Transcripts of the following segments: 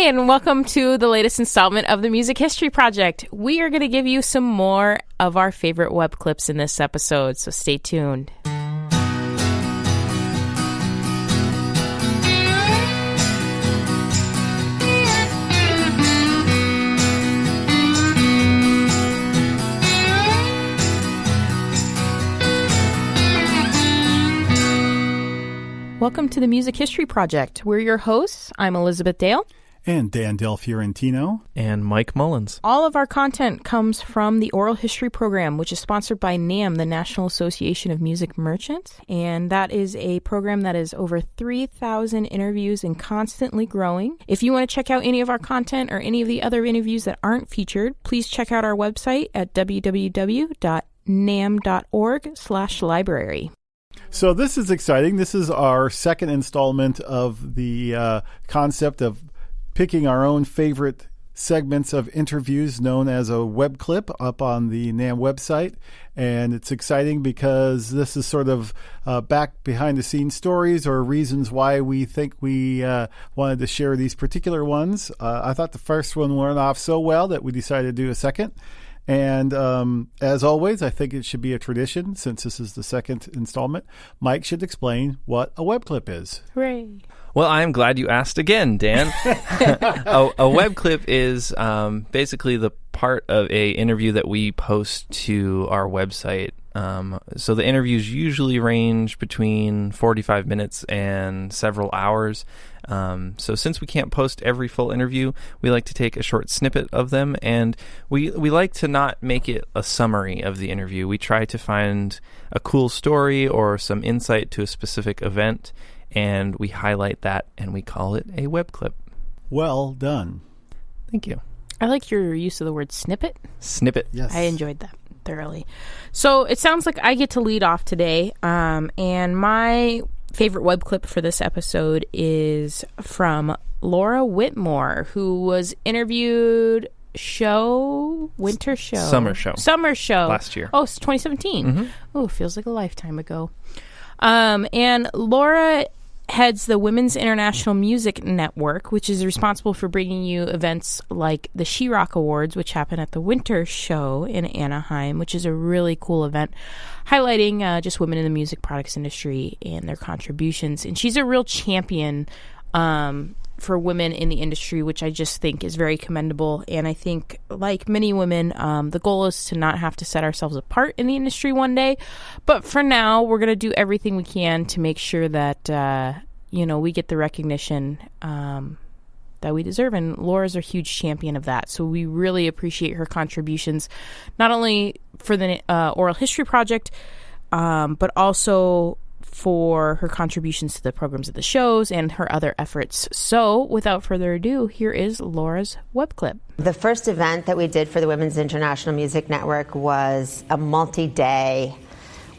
and welcome to the latest installment of the Music History Project. We are going to give you some more of our favorite web clips in this episode, so stay tuned. Welcome to the Music History Project. We're your hosts. I'm Elizabeth Dale. And Dan Del Fiorentino. And Mike Mullins. All of our content comes from the Oral History Program, which is sponsored by NAM, the National Association of Music Merchants. And that is a program that is over 3,000 interviews and constantly growing. If you want to check out any of our content or any of the other interviews that aren't featured, please check out our website at www.nam.org/library. So this is exciting. This is our second installment of the concept of picking our own favorite segments of interviews known as a web clip up on the NAM website. And it's exciting because this is sort of back behind the scenes stories or reasons why we think we wanted to share these particular ones. I thought the first one went off so well that we decided to do a second. And as always, I think it should be a tradition, since this is the second installment. Mike should explain what a web clip is. Hooray. Well, I'm glad you asked again, Dan. A web clip is basically the part of a interview that we post to our website. So the interviews usually range between 45 minutes and several hours. So since we can't post every full interview, we like to take a short snippet of them, and we like to not make it a summary of the interview. We try to find a cool story or some insight to a specific event, and we highlight that, and we call it a web clip. Well done. Thank you. I like your use of the word snippet. Snippet. Yes. I enjoyed that thoroughly. So it sounds like I get to lead off today, and my favorite web clip for this episode is from Laura Whitmore, who was interviewed Winter Show? Summer Show. Last year. Oh, it's 2017. Mm-hmm. Oh, feels like a lifetime ago. And Laura heads the Women's International Music Network, which is responsible for bringing you events like the She-Rock Awards, which happen at the Winter Show in Anaheim, which is a really cool event highlighting just women in the music products industry and their contributions. And she's a real champion for women in the industry, which I just think is very commendable. And I think, like many women, the goal is to not have to set ourselves apart in the industry one day. But for now, we're going to do everything we can to make sure that, we get the recognition that we deserve. And Laura's a huge champion of that. So we really appreciate her contributions, not only for the Oral History Project, but also for her contributions to the programs of the shows and her other efforts. So, without further ado, here is Laura's web clip. The first event that we did for the Women's International Music Network was a multi-day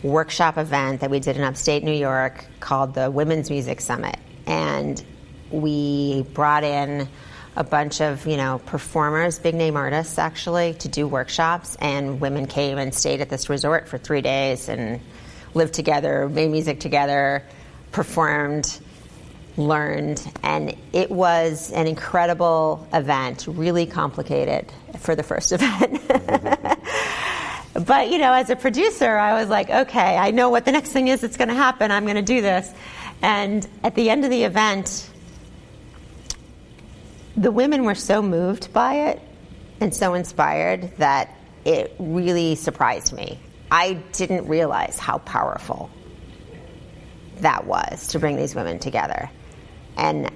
workshop event that we did in upstate New York called the Women's Music Summit. And we brought in a bunch of, performers, big-name artists, actually, to do workshops. And women came and stayed at this resort for 3 days and lived together, made music together, performed, learned, and it was an incredible event, really complicated for the first event. But, as a producer, I was like, okay, I know what the next thing is that's going to happen. I'm going to do this. And at the end of the event, the women were so moved by it and so inspired that it really surprised me. I didn't realize how powerful that was to bring these women together. And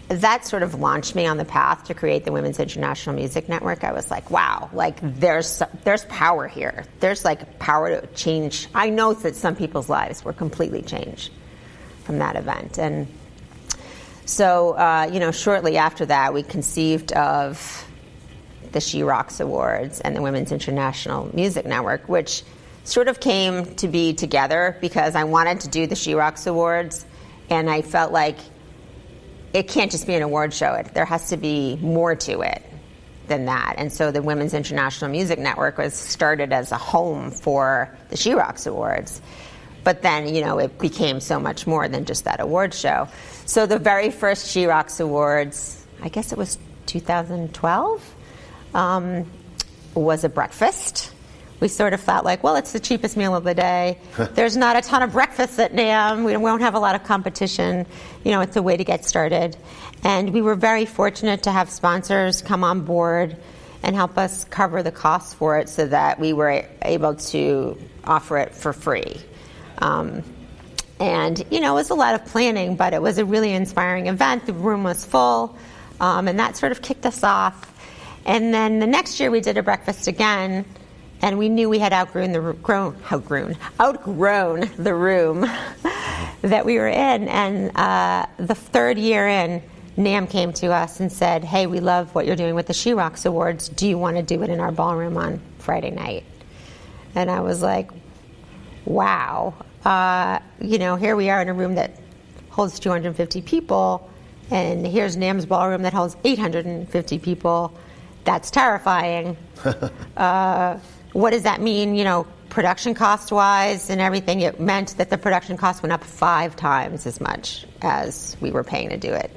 that sort of launched me on the path to create the Women's International Music Network. I was like, wow, there's power here. There's power to change. I know that some people's lives were completely changed from that event. And so, shortly after that, we conceived of the She-Rocks Awards and the Women's International Music Network, which sort of came to be together because I wanted to do the She-Rocks Awards, and I felt like it can't just be an award show. There has to be more to it than that. And so the Women's International Music Network was started as a home for the She-Rocks Awards. But then, it became so much more than just that award show. So the very first She-Rocks Awards, I guess it was 2012, was a breakfast. We sort of felt like, well, it's the cheapest meal of the day. There's not a ton of breakfasts at NAMM. We won't have a lot of competition. It's a way to get started. And we were very fortunate to have sponsors come on board and help us cover the costs for it so that we were able to offer it for free. And, it was a lot of planning, but it was a really inspiring event. The room was full, and that sort of kicked us off. And then the next year we did a breakfast again, and we knew we had outgrown the room that we were in. And the third year in, NAMM came to us and said, hey, we love what you're doing with the She Rocks Awards. Do you want to do it in our ballroom on Friday night? And I was like, wow. Here we are in a room that holds 250 people, and here's NAMM's ballroom that holds 850 people. That's terrifying. What does that mean, production cost-wise and everything? It meant that the production cost went up 5 times as much as we were paying to do it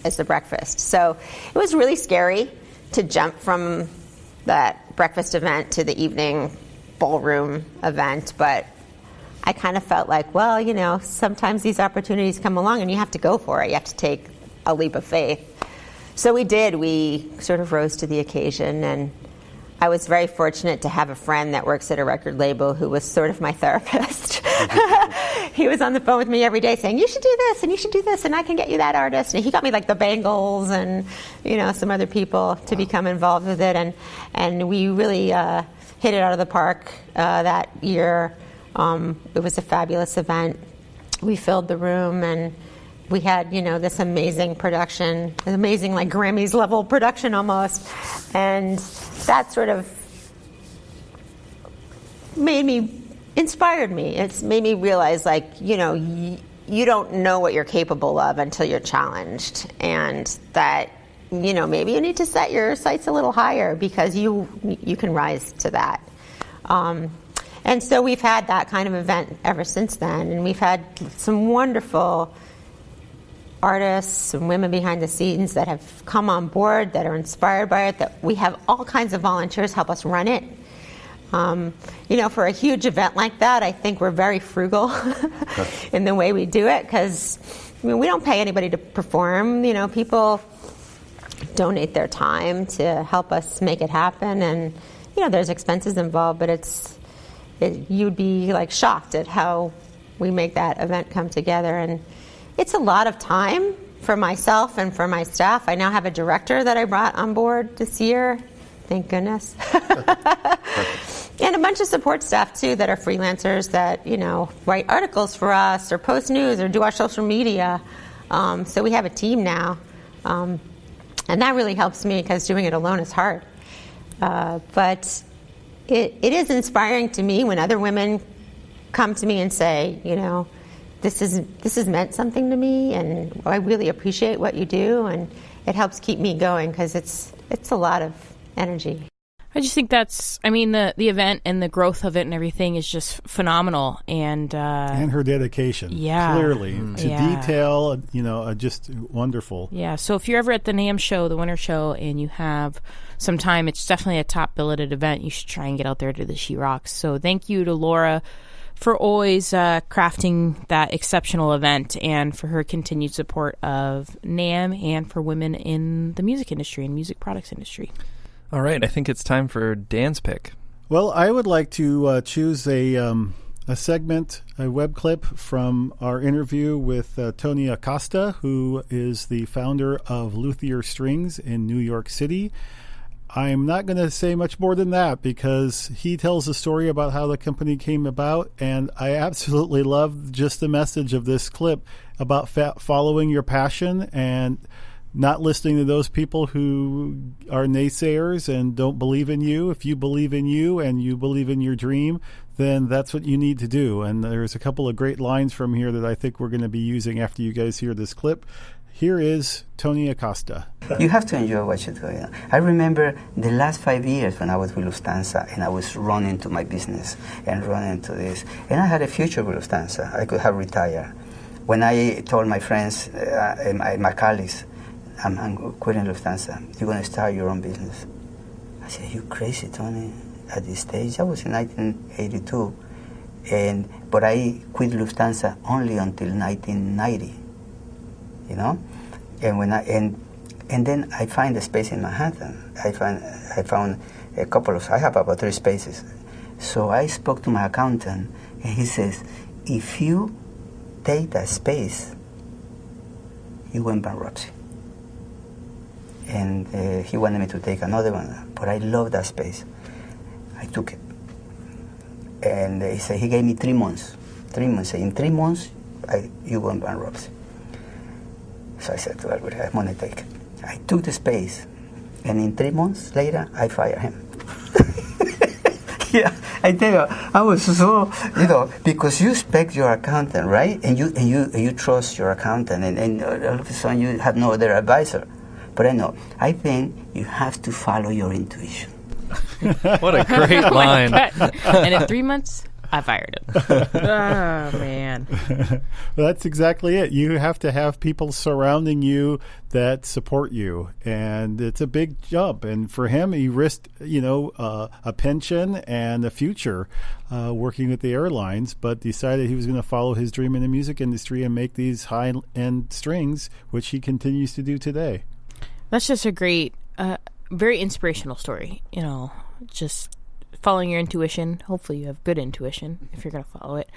as the breakfast. So it was really scary to jump from that breakfast event to the evening ballroom event, but I kind of felt like, well, sometimes these opportunities come along and you have to go for it. You have to take a leap of faith. So we did. We sort of rose to the occasion, and I was very fortunate to have a friend that works at a record label who was sort of my therapist. He was on the phone with me every day saying, you should do this, and you should do this, and I can get you that artist. And he got me like the Bangles and, some other people to become involved with it. And we really hit it out of the park that year. It was a fabulous event. We filled the room, and we had, this amazing production, an amazing, like Grammys level production almost. And that sort of inspired me. It's made me realize, like, you don't know what you're capable of until you're challenged. And that, maybe you need to set your sights a little higher because you can rise to that. And so we've had that kind of event ever since then. And we've had some wonderful artists and women behind the scenes that have come on board, that are inspired by it, that we have all kinds of volunteers help us run it. For a huge event like that, I think we're very frugal in the way we do it, because we don't pay anybody to perform. People donate their time to help us make it happen, and there's expenses involved, but you'd be like shocked at how we make that event come together. And it's a lot of time for myself and for my staff. I now have a director that I brought on board this year. Thank goodness. And a bunch of support staff, too, that are freelancers that, write articles for us or post news or do our social media. So we have a team now. And that really helps me because doing it alone is hard. But it is inspiring to me when other women come to me and say, this has meant something to me, and I really appreciate what you do, and it helps keep me going because it's a lot of energy. I just think the event and the growth of it and everything is just phenomenal, and her dedication, clearly to detail, just wonderful. Yeah. So if you're ever at the NAMM show, the winter show, and you have some time, it's definitely a top billeted event. You should try and get out there to the She Rocks. So thank you to Laura for always crafting that exceptional event, and for her continued support of NAMM and for women in the music industry and music products industry. All right, I think it's time for Dan's pick. Well, I would like to choose a segment, a web clip from our interview with Tony Acosta, who is the founder of Luthier Strings in New York City. I'm not going to say much more than that because he tells a story about how the company came about, and I absolutely love just the message of this clip about following your passion and not listening to those people who are naysayers and don't believe in you. If you believe in you and you believe in your dream, then that's what you need to do. And there's a couple of great lines from here that I think we're going to be using after you guys hear this clip. Here is Tony Acosta. You have to enjoy what you do. I remember the last 5 years when I was with Lufthansa and I was running to my business and running to this. And I had a future with Lufthansa. I could have retired. When I told my friends, my colleagues, I'm quitting Lufthansa. You're going to start your own business. I said, you crazy, Tony, at this stage? That was in 1982. But I quit Lufthansa only until 1990, you know? And then I find a space in Manhattan. I found a couple of, I have about 3 spaces. So I spoke to my accountant, and he says, if you take that space, you went bankruptcy. And he wanted me to take another one, but I love that space. I took it. And he said, he gave me 3 months. 3 months. In 3 months, you went bankruptcy. So I said, well, I'm going to take it. I took the space, and in 3 months later, I fired him. Yeah, I tell you, I was so, because you respect your accountant, right? And you trust your accountant, and all of a sudden you have no other advisor. But I think you have to follow your intuition. What a great line. And in 3 months, I fired him. Oh, man. Well, that's exactly it. You have to have people surrounding you that support you, and it's a big jump. And for him, he risked, a pension and a future working with the airlines, but decided he was going to follow his dream in the music industry and make these high-end strings, which he continues to do today. That's just a great, very inspirational story. Just following your intuition. Hopefully you have good intuition if you're going to follow it.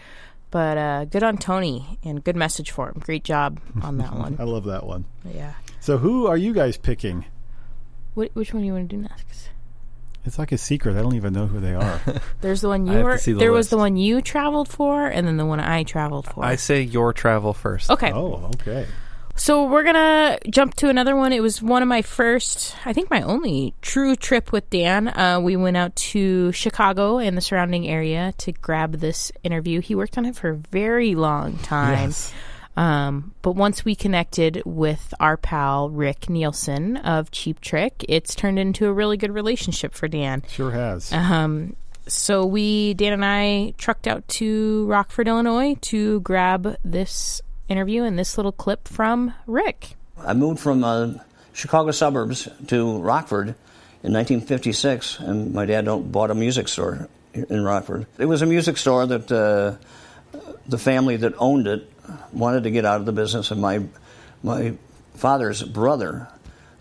But good on Tony, and good message for him. Great job on that one. I love that one. Yeah. So who are you guys picking? Which one do you want to do next? It's like a secret. I don't even know who they are. There's the one was the one you traveled for, and then the one I traveled for. I say your travel first. Okay. Oh, okay. So we're going to jump to another one. It was one of my first, I think my only true trip with Dan. We went out to Chicago and the surrounding area to grab this interview. He worked on it for a very long time. Yes. But once we connected with our pal Rick Nielsen of Cheap Trick, it's turned into a really good relationship for Dan. Sure has. So Dan and I trucked out to Rockford, Illinois to grab this interview and this little clip from Rick. I moved from Chicago suburbs to Rockford in 1956, and my dad bought a music store in Rockford. It was a music store that the family that owned it wanted to get out of the business, and my father's brother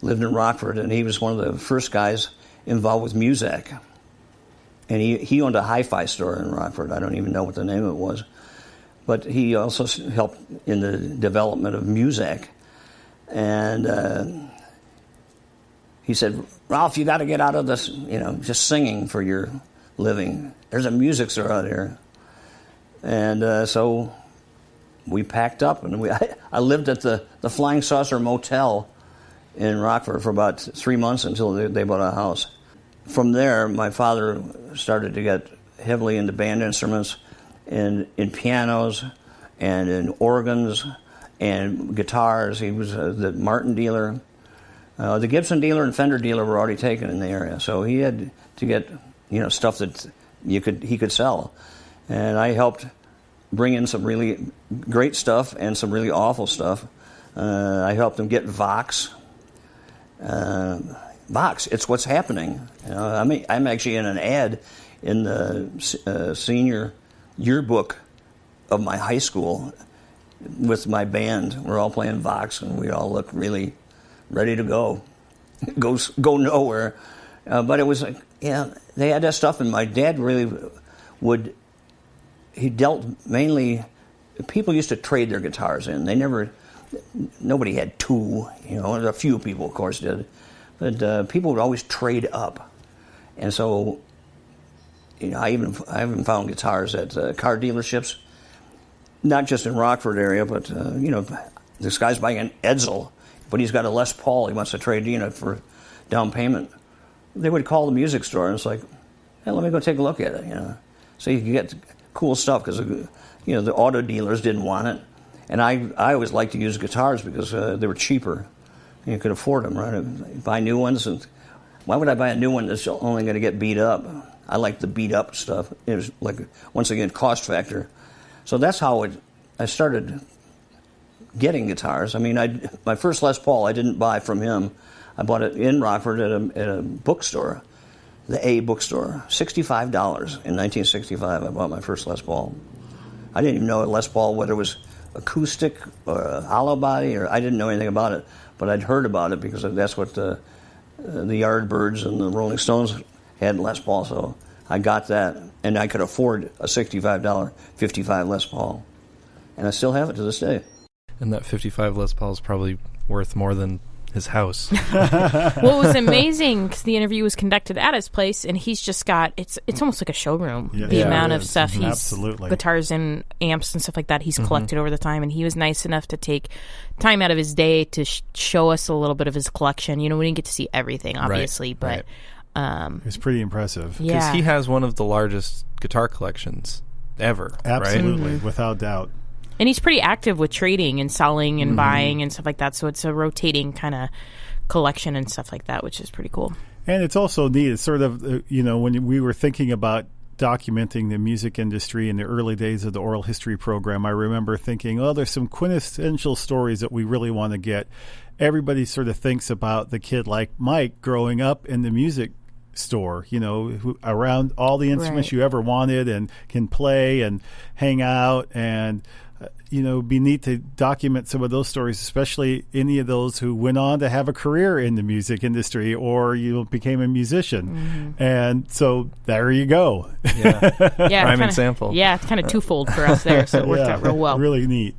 lived in Rockford, and he was one of the first guys involved with music. And he owned a hi-fi store in Rockford. I don't even know what the name of it was. But he also helped in the development of music. And he said, Ralph, you got to get out of this, just singing for your living. There's a music store out here. And so we packed up, and I lived at the Flying Saucer Motel in Rockford for about 3 months until they bought a house. From there, my father started to get heavily into band instruments, in pianos and in organs and guitars. He was the Martin dealer. The Gibson dealer and Fender dealer were already taken in the area, so he had to get stuff that he could sell. And I helped bring in some really great stuff and some really awful stuff. I helped him get Vox. Vox, it's what's happening. I'm actually in an ad in the senior yearbook of my high school with my band. We're all playing Vox, and we all look really ready to go nowhere. But it was like, they had that stuff, and my dad really he dealt mainly, people used to trade their guitars in. Nobody had two, a few people, of course, did. But people would always trade up. And so I even found guitars at car dealerships, not just in Rockford area, but this guy's buying an Edsel, but he's got a Les Paul. He wants to trade it for down payment. They would call the music store, and it's like, hey, let me go take a look at it. So you could get cool stuff because the auto dealers didn't want it, and I always liked to use guitars because they were cheaper. You could afford them, right? Buy new ones, and why would I buy a new one that's only going to get beat up? I like the beat-up stuff. It was, like, once again, cost factor. So that's how I started getting guitars. I mean, my first Les Paul I didn't buy from him. I bought it in Rockford at a bookstore, the A bookstore. $65 in 1965. I bought my first Les Paul. I didn't even know at Les Paul whether it was acoustic or hollow body, or I didn't know anything about it. But I'd heard about it because that's what the Yardbirds and the Rolling Stones had Les Paul. So I got that, and I could afford a $65 55 Les Paul, and I still have it to this day. And that 55 Les Paul is probably worth more than his house. Well, it was amazing because the interview was conducted at his place, and he's just got it's almost like a showroom. Yeah, the amount of is. stuff he's Absolutely. guitars and amps and stuff like that he's collected over the time, and he was nice enough to take time out of his day to show us a little bit of his collection. You know, we didn't get to see everything, obviously, but it's pretty impressive. yeah, Because he has one of the largest guitar collections ever. Absolutely, Right? without doubt. and he's pretty active with trading and selling and buying and stuff like that. So it's a rotating kind of collection and stuff like that, which is pretty cool. And it's also neat. It's sort of, when we were thinking about documenting the music industry in the early days of the oral history program, I remember thinking, oh, there's some quintessential stories that we really want to get. Everybody sort of thinks about the kid like Mike growing up in the music store, who around all the instruments you ever wanted and can play and hang out and be neat to document some of those stories, especially any of those who went on to have a career in the music industry or became a musician. And so there you go. Yeah. Yeah, Prime example. Yeah, it's kind of twofold for us there, so it worked out real well. Really neat.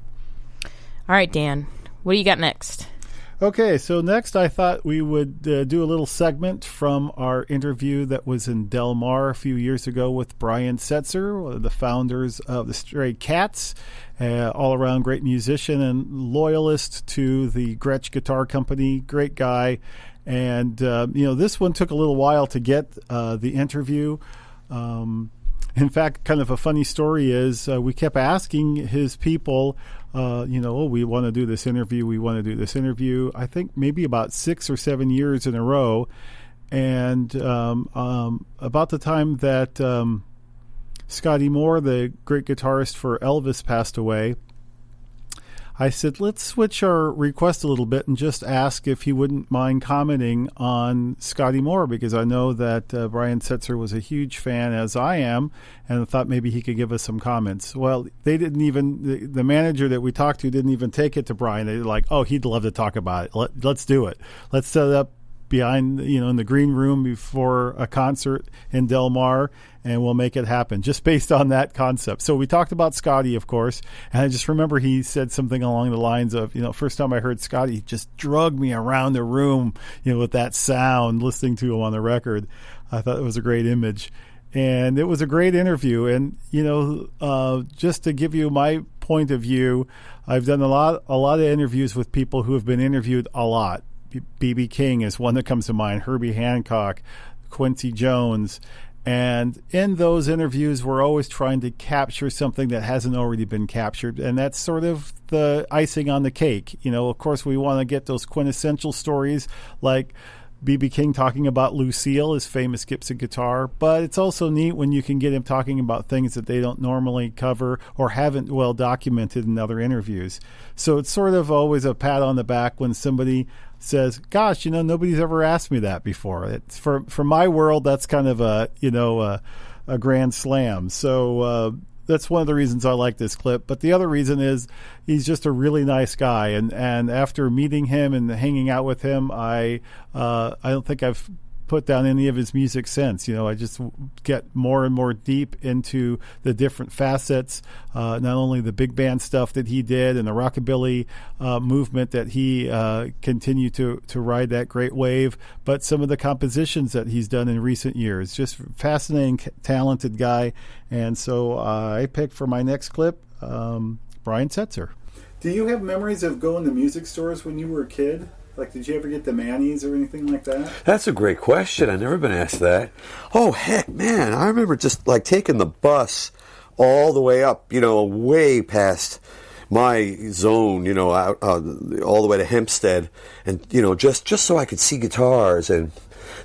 All right, Dan, what do you got next? Okay, so next I thought we would do a little segment from our interview that was in Del Mar a few years ago with Brian Setzer, one of the founders of the Stray Cats, all-around great musician and loyalist to the Gretsch Guitar Company, great guy. And, this one took a little while to get the interview. In fact, kind of a funny story is we kept asking his people, we want to do this interview. We want to do this interview. I think maybe about 6 or 7 years in a row. And about the time that Scotty Moore, the great guitarist for Elvis, passed away, I said, let's switch our request a little bit and just ask if he wouldn't mind commenting on Scotty Moore, because I know that Brian Setzer was a huge fan, as I am, and I thought maybe he could give us some comments. Well, they didn't even, the manager that we talked to didn't even take it to Brian. They were like, oh, he'd love to talk about it. Let's do it. Let's set it up behind, in the green room before a concert in Del Mar, and we'll make it happen just based on that concept. So we talked about Scotty, of course, and I just remember he said something along the lines of, first time I heard Scotty, he just drugged me around the room, with that sound, listening to him on the record. I thought it was a great image. And it was a great interview. And, just to give you my point of view, I've done a lot of interviews with people who have been interviewed a lot. B.B. King is one that comes to mind, Herbie Hancock, Quincy Jones. And in those interviews, we're always trying to capture something that hasn't already been captured. And that's sort of the icing on the cake. Of course, we want to get those quintessential stories like B.B. King talking about Lucille, his famous Gibson guitar, but it's also neat when you can get him talking about things that they don't normally cover or haven't well documented in other interviews. So it's sort of always a pat on the back when somebody says, gosh, nobody's ever asked me that before. It's for my world, that's kind of a grand slam. So that's one of the reasons I like this clip. But the other reason is he's just a really nice guy. And after meeting him and hanging out with him, I don't think I've put down any of his music since. I just get more and more deep into the different facets, not only the big band stuff that he did and the rockabilly movement that he continued to ride that great wave, but some of the compositions that he's done in recent years. Just fascinating, talented guy. And so I picked for my next clip, Brian Setzer. Do you have memories of going to music stores when you were a kid? Like, did you ever get the Manny's or anything like that? That's a great question. I've never been asked that. Oh, heck, man. I remember just, taking the bus all the way up, way past my zone, out all the way to Hempstead. And, just so I could see guitars. And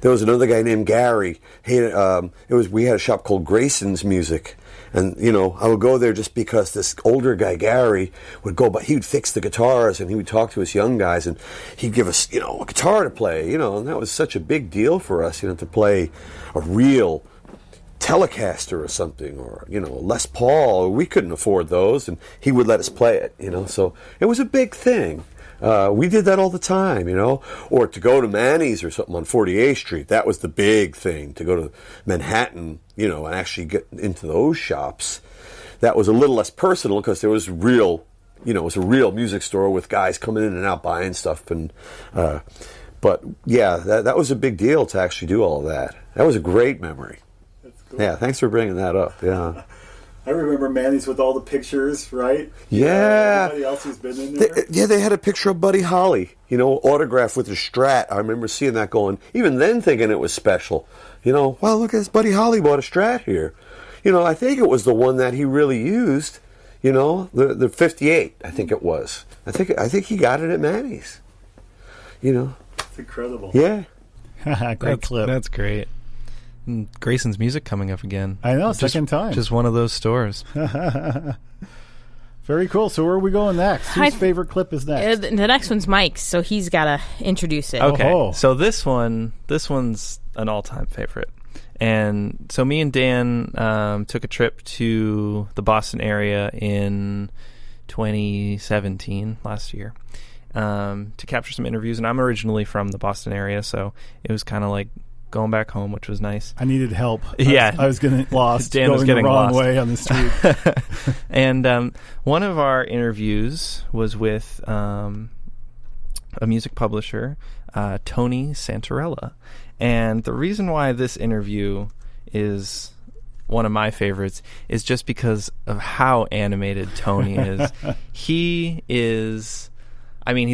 there was another guy named Gary. We had a shop called Grayson's Music. And, I would go there just because this older guy, Gary, would go, but he would fix the guitars and he would talk to us young guys and he'd give us, a guitar to play, and that was such a big deal for us, to play a real Telecaster or something, or, a Les Paul. We couldn't afford those and he would let us play it, so it was a big thing. We did that all the time, or to go to Manny's or something on 48th Street. That was the big thing, to go to Manhattan, and actually get into those shops. That was a little less personal because there was real, it was a real music store with guys coming in and out buying stuff. But yeah, that was a big deal to actually do all of that. That was a great memory. That's cool. Yeah, thanks for bringing that up. Yeah. I remember Manny's with all the pictures, right? Yeah. Everybody else who's been in there. They had a picture of Buddy Holly, autographed with a Strat. I remember seeing that going, even then thinking it was special. Wow, look at this, Buddy Holly bought a Strat here. I think it was the one that he really used, the 58, I think it was. I think he got it at Manny's. It's incredible. Yeah. Great clip. That's great. And Grayson's Music coming up again. I know, second time. Just one of those stores. Very cool. So where are we going next? Whose favorite clip is next? The next one's Mike's, so he's got to introduce it. Okay, Oh. so this one's an all-time favorite. And so me and Dan took a trip to the Boston area in 2017, last year, to capture some interviews. And I'm originally from the Boston area, so it was kind of like going back home, which was nice. I needed help. Yeah. I was getting lost. Dan was getting the wrong lost. way on the street. And one of our interviews was with a music publisher, Tony Santorella. And the reason why this interview is one of my favorites is just because of how animated Tony is. He's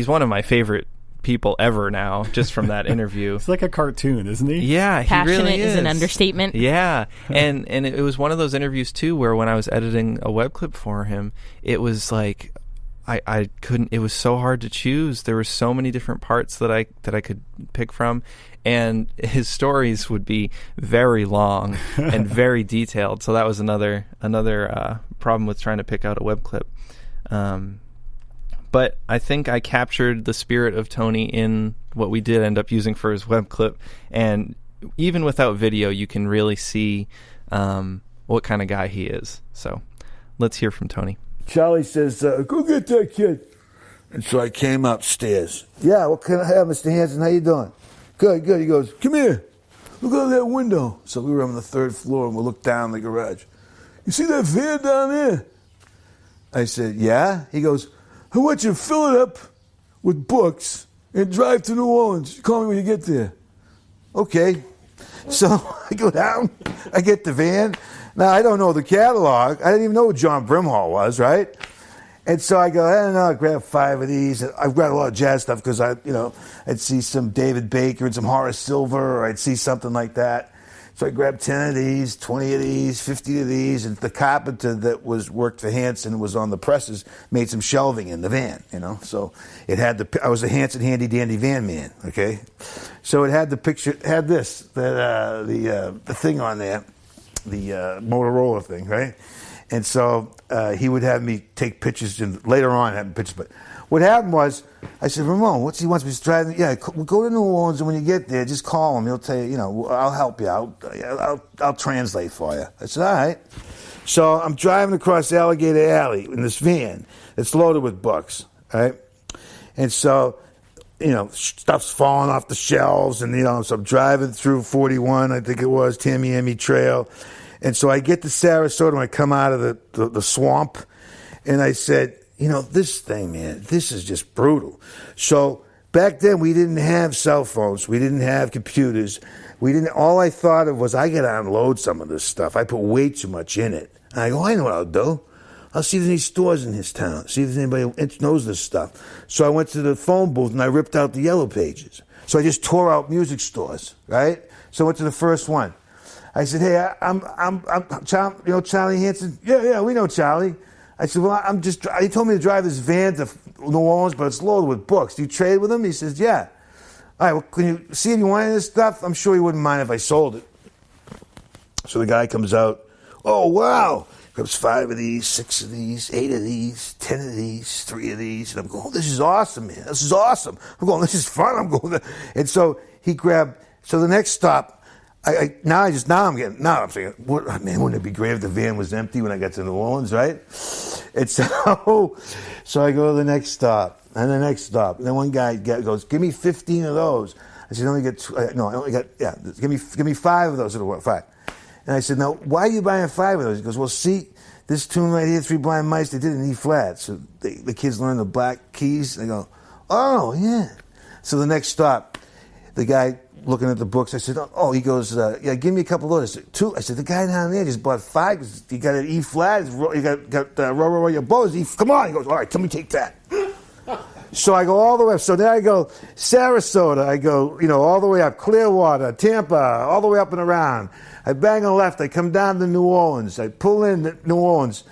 one of my favorite people ever now, just from that interview. It's like a cartoon, isn't he? Yeah, he Passionate really is an understatement. Yeah, and it was one of those interviews too where when I was editing a web clip for him, it was like I couldn't. It was so hard to choose. There were so many different parts that I could pick from, and his stories would be very long and very detailed. So that was another problem with trying to pick out a web clip. But I think I captured the spirit of Tony in what we did end up using for his web clip. And even without video, you can really see what kind of guy he is. So let's hear from Tony. Charlie says, go get that kid. And so I came upstairs. Yeah, what can I have, Mr. Hanson? How you doing? Good, good. He goes, come here. Look out that window. So we were on the third floor, and we looked down the garage. You see that van down there? I said, yeah. He goes, I want you to fill it up with books and drive to New Orleans. Call me when you get there. Okay. So I go down. I get the van. Now, I don't know the catalog. I didn't even know what John Brimhall was, right? And so I go, I don't know, I grab 5 of these. I've got a lot of jazz stuff because I'd see some David Baker and some Horace Silver, or I'd see something like that. So I grabbed 10 of these, 20 of these, 50 of these, and the carpenter that worked for Hanson was on the presses made some shelving in the van, So it had I was a Hanson handy dandy van man, okay? So it had the picture, had this, the thing on there, the Motorola thing, right? And so he would have me take pictures, and later on have pictures. But what happened was, I said, Ramon, what's he wants me to drive? Yeah, we'll go to New Orleans, and when you get there, just call him. He'll tell you, I'll help you out. I'll translate for you. I said, all right. So I'm driving across Alligator Alley in this van. It's loaded with books, right? And so, stuff's falling off the shelves, and, so I'm driving through 41, I think it was, Tamiami Trail. And so I get to Sarasota when I come out of the swamp, and I said, this thing, man, this is just brutal. So back then we didn't have cell phones. We didn't have computers. All I thought of was I got to unload some of this stuff. I put way too much in it. And I go, I know what I'll do. I'll see if there's any stores in his town, see if there's anybody who knows this stuff. So I went to the phone booth and I ripped out the yellow pages. So I just tore out music stores, right? So I went to the first one. I said, hey, I'm Charlie Hanson? Yeah, we know Charlie. I said, well, he told me to drive this van to New Orleans, but it's loaded with books. Do you trade with him? He says, yeah. all right, well, can you see if you want any of this stuff? I'm sure you wouldn't mind if I sold it. So the guy comes out, oh, wow. Grabs 5 of these, 6 of these, 8 of these, 10 of these, 3 of these. And I'm going, oh, this is awesome, man. This is awesome. I'm going, this is fun. I'm going, and so he grabbed, so the next stop, I'm thinking, man, wouldn't it be great if the van was empty when I got to New Orleans, right? And so I go to the next stop, and the next stop. And then one guy goes, give me 15 of those. I said, give me 5 of those. It'll work, 5. And I said, now, why are you buying 5 of those? He goes, well, see, this tune right here, 3 Blind Mice, they did it in E flat. So the kids learn the black keys. They go, oh, yeah. So the next stop, the guy looking at the books, I said, oh, he goes, yeah, give me a couple of those. I said, 2. I said, the guy down there just bought 5. He got an E flat. He got row your bows. Come on. He goes, all right, let me take that. So I go all the way up. So then I go Sarasota. I go, all the way up Clearwater, Tampa, all the way up and around. I bang on the left. I come down to New Orleans. I pull in New Orleans.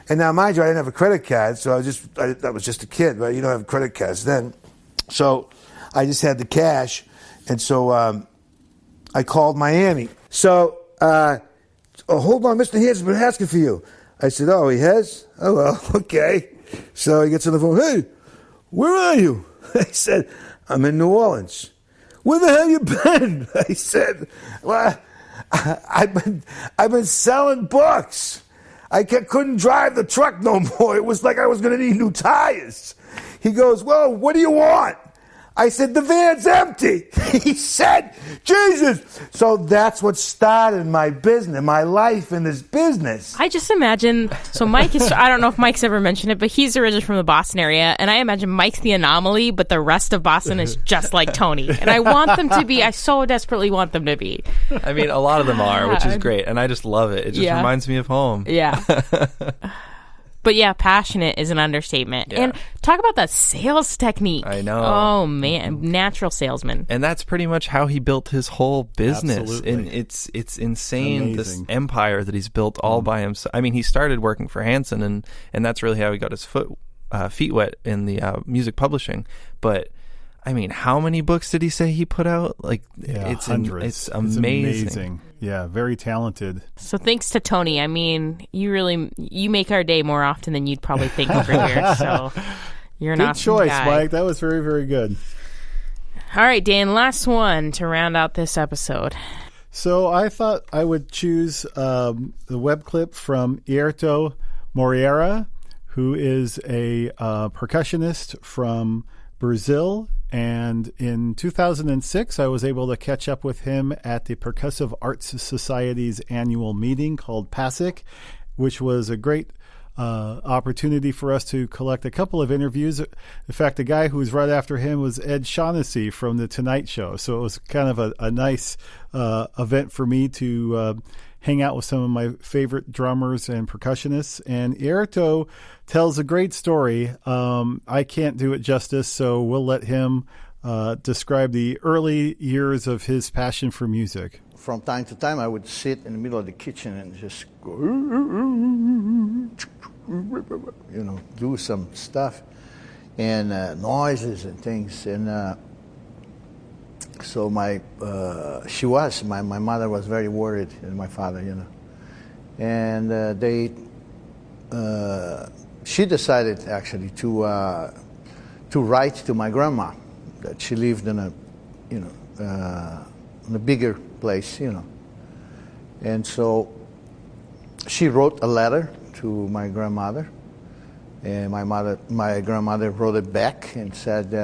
And now, mind you, I didn't have a credit card, so I was just a kid, right? You don't have credit cards then. So I just had the cash. And so I called Miami. So, hold on, Mr. Hansen's been asking for you. I said, oh, he has? Oh, well, okay. So he gets on the phone. Hey, where are you? I said, I'm in New Orleans. Where the hell you been? I said, well, I've been selling books. I couldn't drive the truck no more. It was like I was going to need new tires. He goes, well, what do you want? I said, the van's empty. He said, Jesus. So that's what started my business, my life in this business. I just imagine, so Mike is, I don't know if Mike's ever mentioned it, but he's originally from the Boston area, and I imagine Mike's the anomaly, but the rest of Boston is just like Tony. And I want them to be, I so desperately want them to be. I mean, a lot of them are, which is great, and I just love it. It just reminds me of home. Yeah. But yeah, passionate is an understatement. Yeah. And talk about that sales technique. I know. Oh, man. Natural salesman. And that's pretty much how he built his whole business. Absolutely. And it's insane, Amazing. this empire that he's built all by himself. I mean, he started working for Hansen, and that's really how he got his feet wet in the music publishing. But I mean, how many books did he say he put out? Like, it's hundreds. It's amazing. Yeah, very talented. So thanks to Tony. I mean, you make our day more often than you'd probably think over here. So you're an good awesome choice, guy. Mike. That was very, very good. All right, Dan, last one to round out this episode. So I thought I would choose the web clip from Ierto Moreira, who is a percussionist from Brazil. And in 2006, I was able to catch up with him at the Percussive Arts Society's annual meeting called PASIC, which was a great opportunity for us to collect a couple of interviews. In fact, the guy who was right after him was Ed Shaughnessy from The Tonight Show. So it was kind of a nice event for me to hang out with some of my favorite drummers and percussionists. And Ierto tells a great story. I can't do it justice, so we'll let him describe the early years of his passion for music. From time to time, I would sit in the middle of the kitchen and just go, do some stuff and noises and things. And so my mother was very worried, and my father, and she decided actually to write to my grandma that she lived in a bigger place, and so she wrote a letter to my grandmother, and my grandmother wrote it back and said,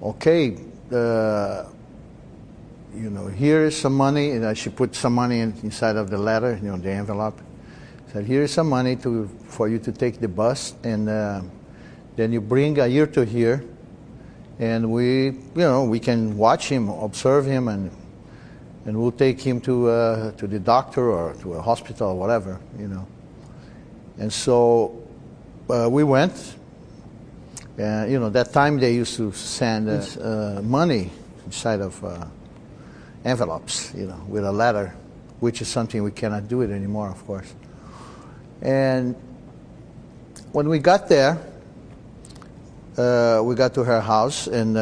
okay. Here is some money, and she put some money inside of the letter, the envelope. Said, here is some money for you to take the bus, and then you bring Ierto here, and we can watch him, observe him, and we'll take him to the doctor or to a hospital or whatever, And so we went. That time they used to send money inside of envelopes, with a letter, which is something we cannot do it anymore, of course. And when we got there, we got to her house, and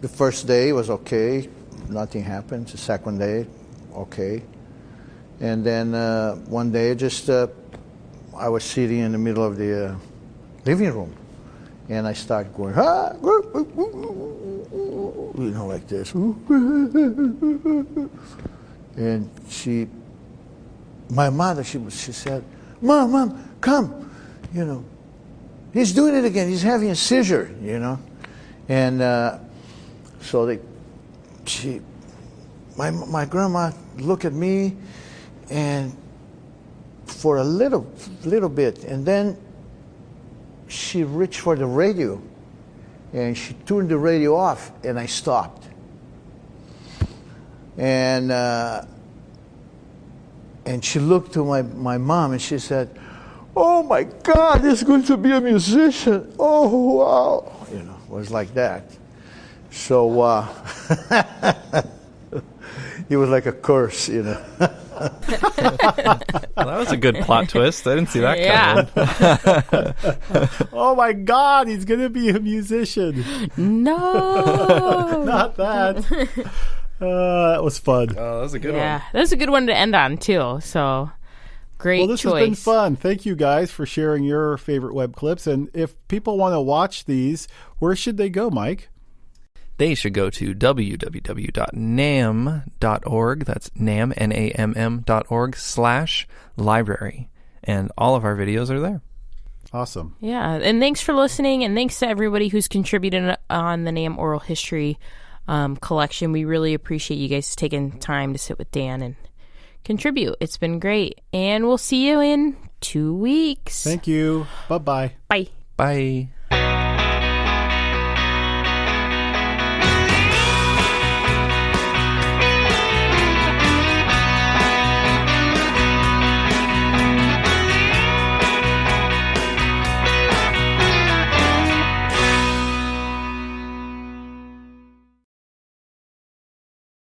The first day was okay. Nothing happened. The second day, okay. And then one day, just I was sitting in the middle of the living room, and I started going, like this. And my mother, she said, Mom, come, he's doing it again. He's having a seizure, And so my grandma looked at me, and for a little bit, and then she reached for the radio, and she turned the radio off, and I stopped. And she looked to my mom, and she said, "Oh my God, he's going to be a musician! Oh wow!" It was like that. So it was like a curse, Well, that was a good plot twist. I didn't see that coming. Oh my God, he's going to be a musician. No. Not that. That was fun. Oh, that was a good Yeah, one. that's a good one to end on, too. So, great Well, this choice. has been fun. Thank you guys for sharing your favorite web clips. And if people want to watch these, where should they go, Mike? They should go to www.nam.org. That's NAM, NAMM.org/library. And all of our videos are there. Awesome. Yeah, and thanks for listening, and thanks to everybody who's contributed on the NAM Oral History collection. We really appreciate you guys taking time to sit with Dan and contribute. It's been great. And we'll see you in 2 weeks. Thank you. Bye-bye. Bye. Bye.